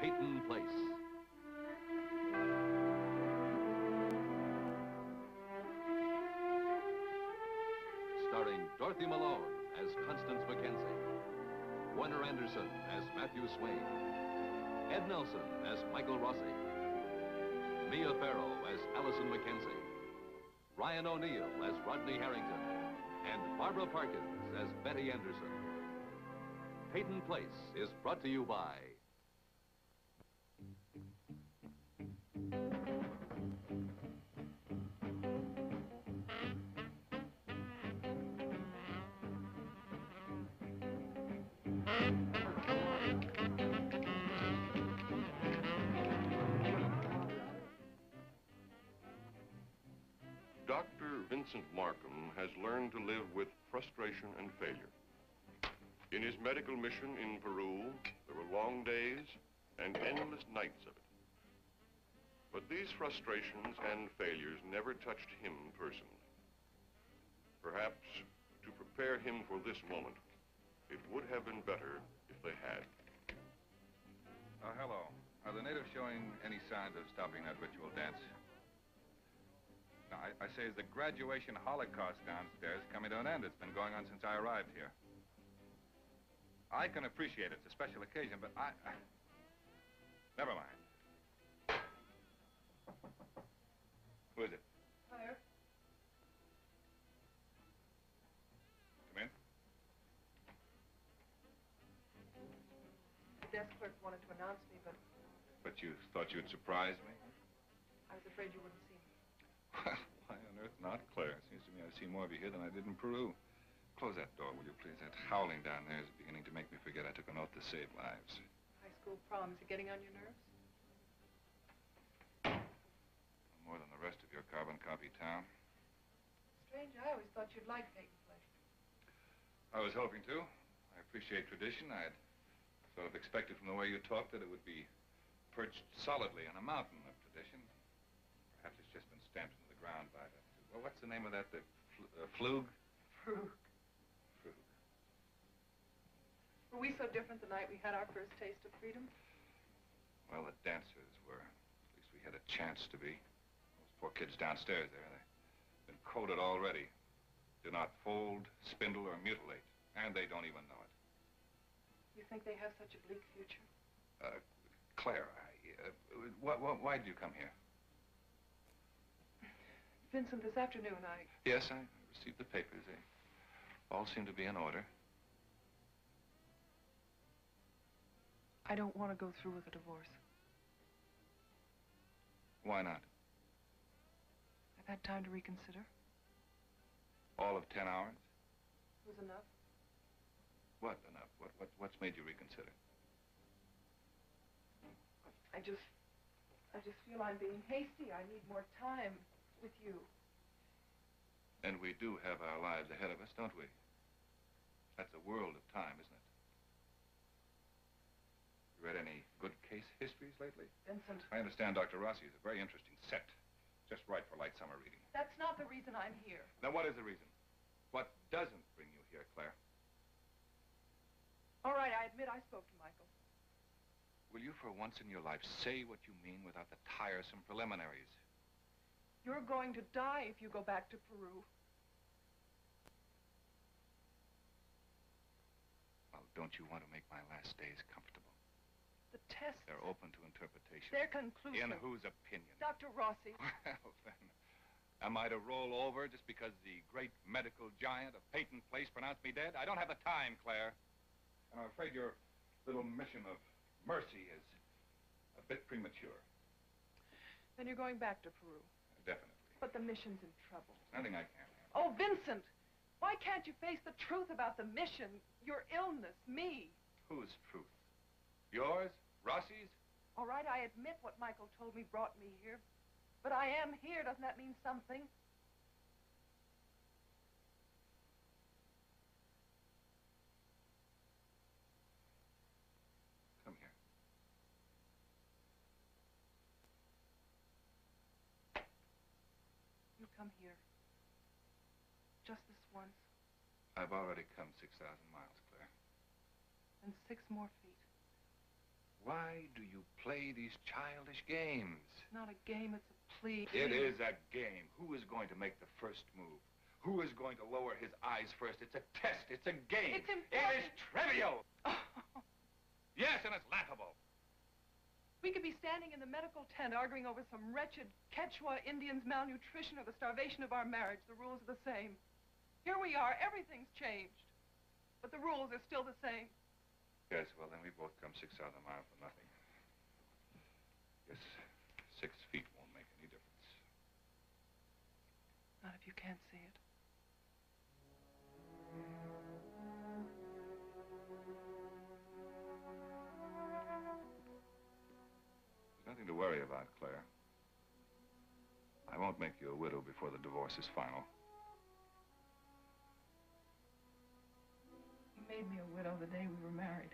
Peyton Place. Starring Dorothy Malone as Constance Mackenzie, Warner Anderson as Matthew Swain, Ed Nelson as Michael Rossi, Mia Farrow as Allison Mackenzie, Ryan O'Neill as Rodney Harrington, and Barbara Parkins as Betty Anderson. Peyton Place is brought to you by Dr. Vincent Markham has learned to live with frustration and failure. In his medical mission in Peru, there were long days and endless nights of it. But these frustrations and failures never touched him personally. Perhaps to prepare him for this moment, it would have been better if they had. Hello. Are the natives showing any signs of stopping that ritual dance? Now, I say, is the graduation holocaust downstairs coming to an end? It's been going on since I arrived here. I can appreciate it's a special occasion, but I... Never mind. Who is it? Claire. Come in. The desk clerk wanted to announce me, but But you thought you'd surprise me? I was afraid you wouldn't see me. Well, why on earth not, Claire? It seems to me I've seen more of you here than I did in Peru. Close that door, will you, please? That howling down there is beginning to make me forget I took an oath to save lives. High school prom, is it getting on your nerves? More than the rest of your carbon copy town. Strange, I always thought you'd like Peyton Place. I was hoping to. I appreciate tradition. I'd sort of expected from the way you talked that it would be perched solidly on a mountain of tradition. Perhaps it's just been stamped into the ground by the... Well, what's the name of that? The flug? Frug. Frug. Were we so different the night we had our first taste of freedom? Well, the dancers were. At least we had a chance to be. Those poor kids downstairs there, they've been coded already. Do not fold, spindle, or mutilate. And they don't even know it. You think they have such a bleak future? Claire, why did you come here? Vincent, this afternoon Yes, I received the papers. They all seem to be in order. I don't want to go through with a divorce. Why not? I've had time to reconsider. All of 10 hours? It was enough. What enough? What's made you reconsider? I just feel I'm being hasty. I need more time with you. And we do have our lives ahead of us, don't we? That's a world of time, isn't it? You read any good case histories lately? Vincent. I understand Dr. Rossi is a very interesting set. Just right for light summer reading. That's not the reason I'm here. Then what is the reason? What doesn't bring you here, Claire? All right, I admit I spoke to Michael. Will you, for once in your life, say what you mean without the tiresome preliminaries? You're going to die if you go back to Peru. Well, don't you want to make my last days comfortable? The tests... They're open to interpretation. They're conclusive. In whose opinion? Dr. Rossi. Well, then, am I to roll over just because the great medical giant of Peyton Place pronounced me dead? I don't have the time, Claire. And I'm afraid your little mission of mercy is a bit premature. Then you're going back to Peru. Definitely. But the mission's in trouble. There's nothing I can't handle. Oh, Vincent! Why can't you face the truth about the mission, your illness, me? Whose truth? Yours? Rossi's? All right, I admit what Michael told me brought me here. But I am here. Doesn't that mean something? Come here. You come here. Just this once. I've already come 6,000 miles, Claire. And 6 more feet. Why Why do you play these childish games? It's not a game, it's a plea. It is a game. Who is going to make the first move? Who is going to lower his eyes first? It's a test. It's a game. It's important. It is trivial. Yes, and it's laughable. We could be standing in the medical tent arguing over some wretched Quechua Indians' malnutrition or the starvation of our marriage. The rules are the same. Here we are. Everything's changed. But the rules are still the same. Yes, well, then we both come 6,000 miles for nothing. Yes, 6 feet won't make any difference. Not if you can't see it. There's nothing to worry about, Claire. I won't make you a widow before the divorce is final. You made me a widow the day we were married.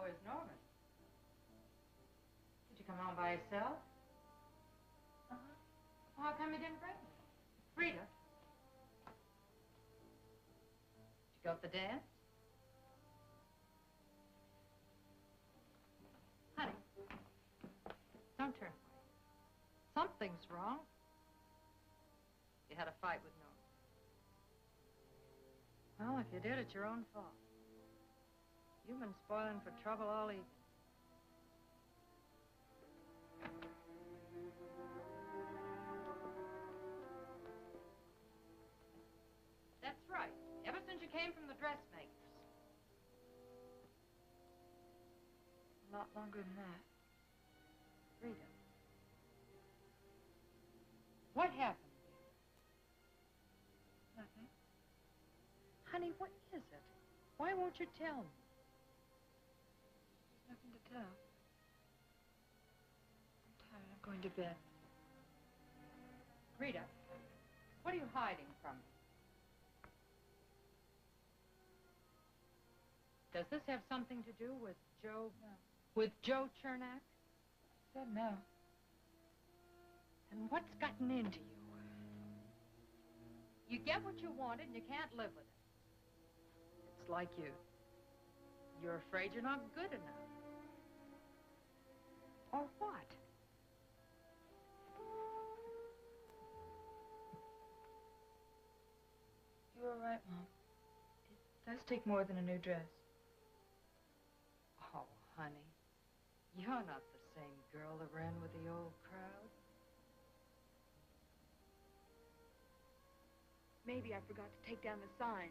Where's Norman? Did you come home by yourself? Uh-huh. Well, how come you didn't bring me? Rita? Did you go to the dance? Honey, don't turn away. Something's wrong. You had a fight with Norman. Well, if you did, it's your own fault. You've been spoiling for trouble all evening. That's right. Ever since you came from the dressmakers. A lot longer than that. Rita. What happened? Nothing. Honey, what is it? Why won't you tell me? Nothing to tell. I'm tired. I'm going to bed. Rita, what are you hiding from me? Does this have something to do with Joe? No. With Joe Chernak? I said no. And what's gotten into you? You get what you wanted and you can't live with it. It's like you're afraid you're not good enough. Or what? You were right, Mom. It does take more than a new dress. Oh, honey, you're not the same girl that ran with the old crowd. Maybe I forgot to take down the sign.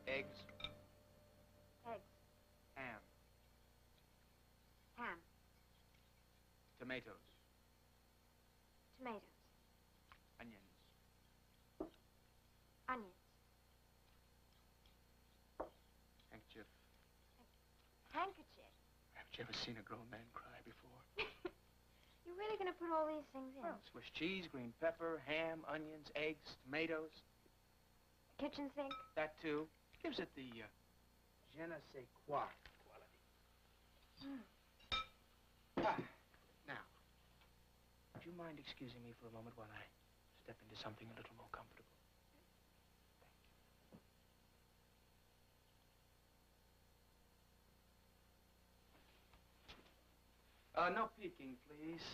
Eggs. Eggs. Ham. Ham. Tomatoes. Tomatoes. Onions. Onions. Handkerchief. Handkerchief. Haven't you ever seen a grown man cry before? You're really going to put all these things in? Swiss cheese, green pepper, ham, onions, eggs, tomatoes. Kitchen sink? That too. Gives it the je ne sais quoi quality. Now, would you mind excusing me for a moment while I step into something a little more comfortable? Thank you. No peeking, please.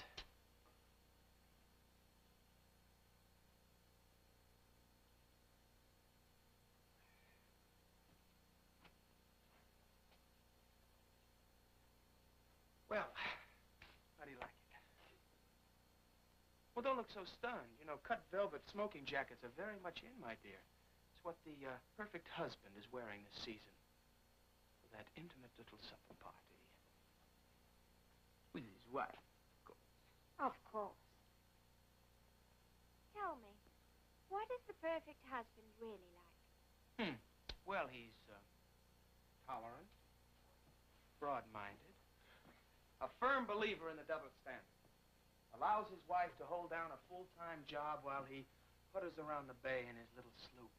Well, how do you like it? Well, don't look so stunned. You know, cut velvet smoking jackets are very much in, my dear. It's what the perfect husband is wearing this season for that intimate little supper party. With his wife, of course. Of course. is the perfect husband really like? Well, he's tolerant, broad-minded, a firm believer in the double standard. Allows his wife to hold down a full-time job while he putters around the bay in his little sloop.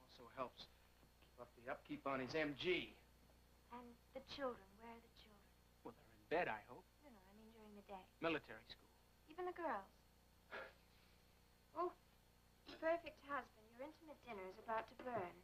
Also helps keep up the upkeep on his MG. And the children, where are the children? Well, they're in bed, I hope. No, I mean during the day. Military school. Even the girls. Oh, perfect husband, your intimate dinner is about to burn.